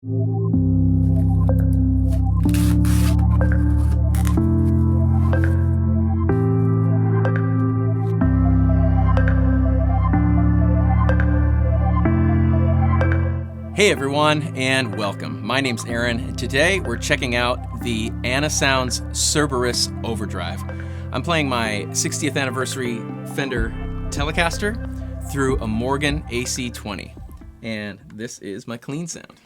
Hey everyone, and welcome. My name's Aaron, and today we're checking out the Anasounds Cerberus Overdrive. I'm playing my 60th anniversary Fender Telecaster through a Morgan AC20, and this is my clean sound.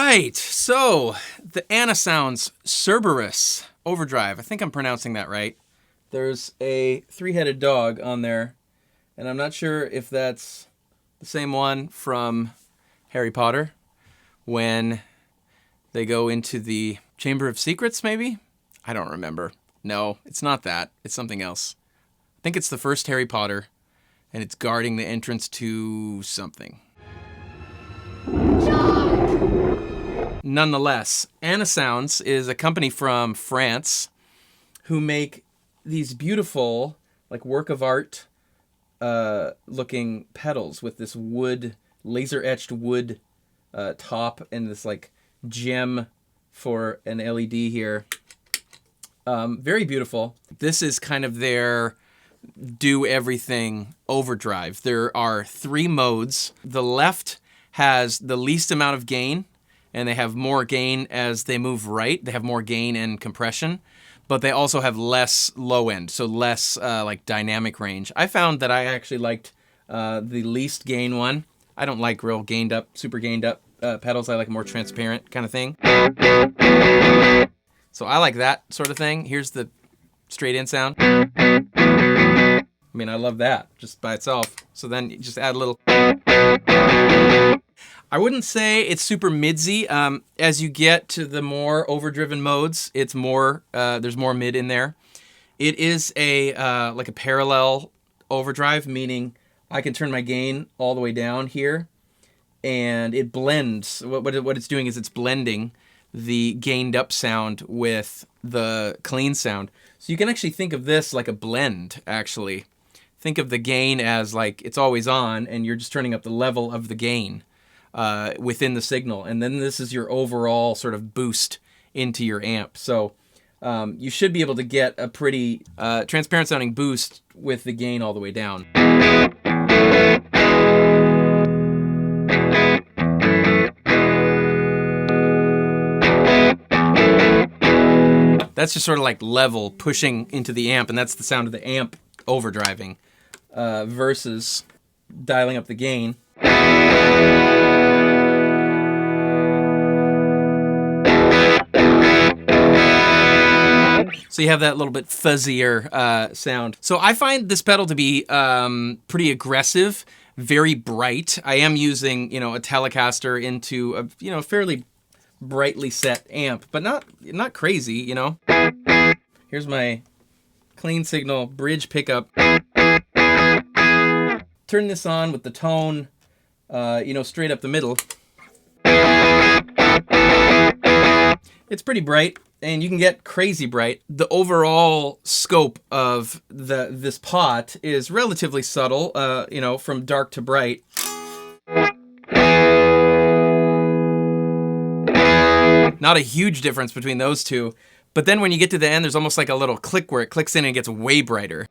right, so the Anasounds Cerberus Overdrive. I think I'm pronouncing that right. There's a three-headed dog on there, and I'm not sure if that's the same one from Harry Potter when they go into the Chamber of Secrets, maybe? I don't remember. No, it's not that. It's something else. I think it's the first Harry Potter, and it's guarding the entrance to something. Nonetheless, Anasounds is a company from France who make these beautiful, like work of art looking pedals with this wood, laser etched wood top and this like gem for an LED here. Very beautiful. This is kind of their do everything overdrive. There are 3 modes. The left has the least amount of gain, and they have more gain as they move right. They have more gain and compression, but they also have less low end, so less like dynamic range. I found that I actually liked the least gain one. I don't like real gained up, super gained up pedals. I like a more transparent kind of thing. So I like that sort of thing. Here's the straight in sound. I mean, I love that just by itself. So then you just add a little. I wouldn't say it's super midsy. As you get to the more overdriven modes, it's more. There's more mid in there. It is a like a parallel overdrive, meaning I can turn my gain all the way down here, and it blends. What it's doing is it's blending the gained up sound with the clean sound. So you can actually think of this like a blend. Actually, think of the gain as like it's always on, and you're just turning up the level of the gain within the signal, and then this is your overall sort of boost into your amp. So you should be able to get a pretty transparent sounding boost with the gain all the way down. That's just sort of like level pushing into the amp, and that's the sound of the amp overdriving versus dialing up the gain. So you have that little bit fuzzier sound. So I find this pedal to be pretty aggressive, very bright. I am using, a Telecaster into a, fairly brightly set amp, but not crazy, Here's my clean signal bridge pickup. Turn this on with the tone, straight up the middle. It's pretty bright, and you can get crazy bright. The overall scope of this pot is relatively subtle, from dark to bright. Not a huge difference between those two, but then when you get to the end, there's almost like a little click where it clicks in and it gets way brighter.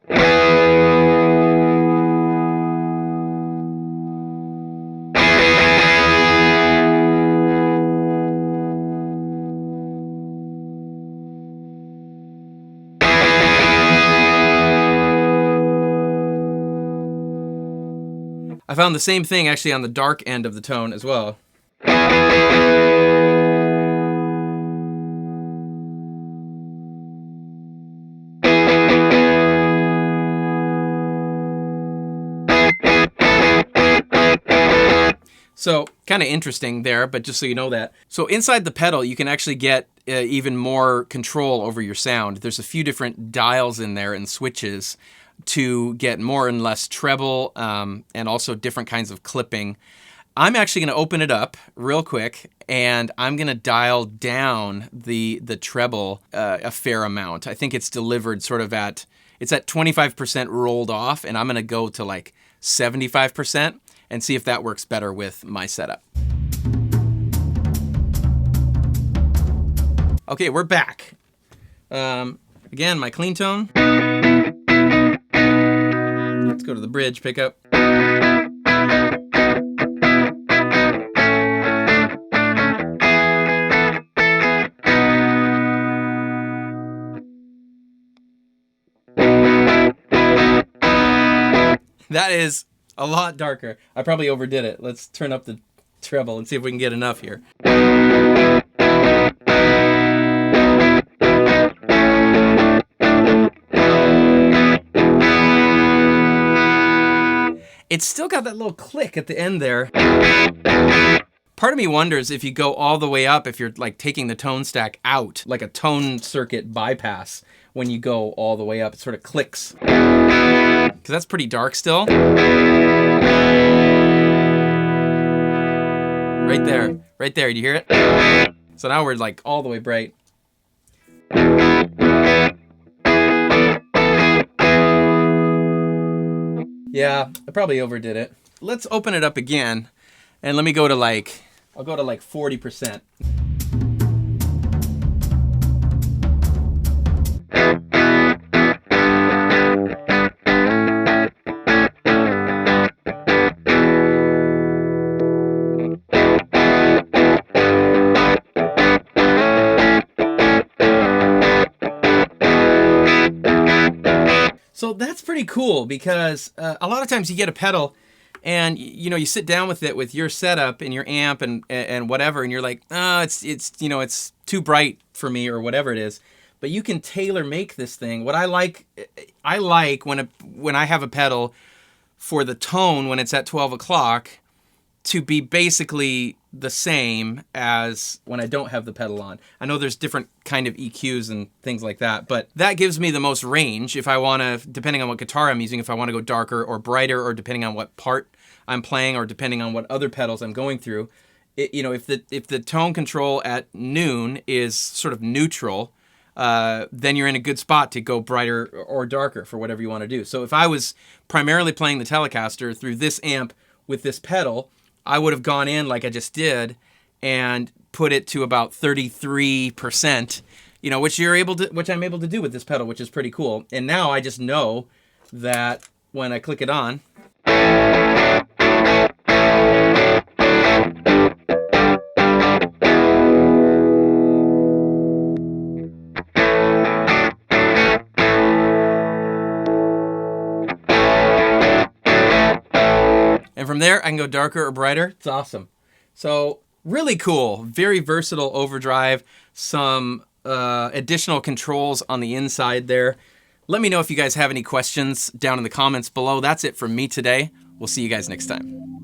I found the same thing actually on the dark end of the tone as well. So kind of interesting there, but just so you know that. So inside the pedal, you can actually get even more control over your sound. There's a few different dials in there and switches to get more and less treble and also different kinds of clipping. I'm actually going to open it up real quick, and I'm going to dial down the treble a fair amount. I think it's delivered sort of it's at 25% rolled off, and I'm going to go to like 75% and see if that works better with my setup. Okay, we're back. Again, my clean tone. Let's go to the bridge pickup. That is a lot darker. I probably overdid it. Let's turn up the treble and see if we can get enough here. it's still got that little click at the end there. Part of me wonders if you go all the way up, if you're like taking the tone stack out, like a tone circuit bypass, when you go all the way up, it sort of clicks. Because that's pretty dark still. Right there, do you hear it? So now we're like all the way bright. Yeah, I probably overdid it. Let's open it up again, and let me go to like, I'll go to like 40%. So that's pretty cool because a lot of times you get a pedal and you know you sit down with it with your setup and your amp and whatever, and you're like, oh, it's too bright for me or whatever it is. But you can tailor make this thing. What I like when I have a pedal for the tone when it's at 12 o'clock to be basically the same as when I don't have the pedal on. I know there's different kind of EQs and things like that, but that gives me the most range if I want to, depending on what guitar I'm using, if I want to go darker or brighter, or depending on what part I'm playing, or depending on what other pedals I'm going through. You know, if the tone control at noon is sort of neutral, then you're in a good spot to go brighter or darker for whatever you want to do. So if I was primarily playing the Telecaster through this amp with this pedal, I would have gone in like I just did and put it to about 33%, you know, which I'm able to do with this pedal, which is pretty cool. And now I just know that when I click it on, and from there, I can go darker or brighter. It's awesome. So really cool, very versatile overdrive, some additional controls on the inside there. Let me know if you guys have any questions down in the comments below. That's it from me today. We'll see you guys next time.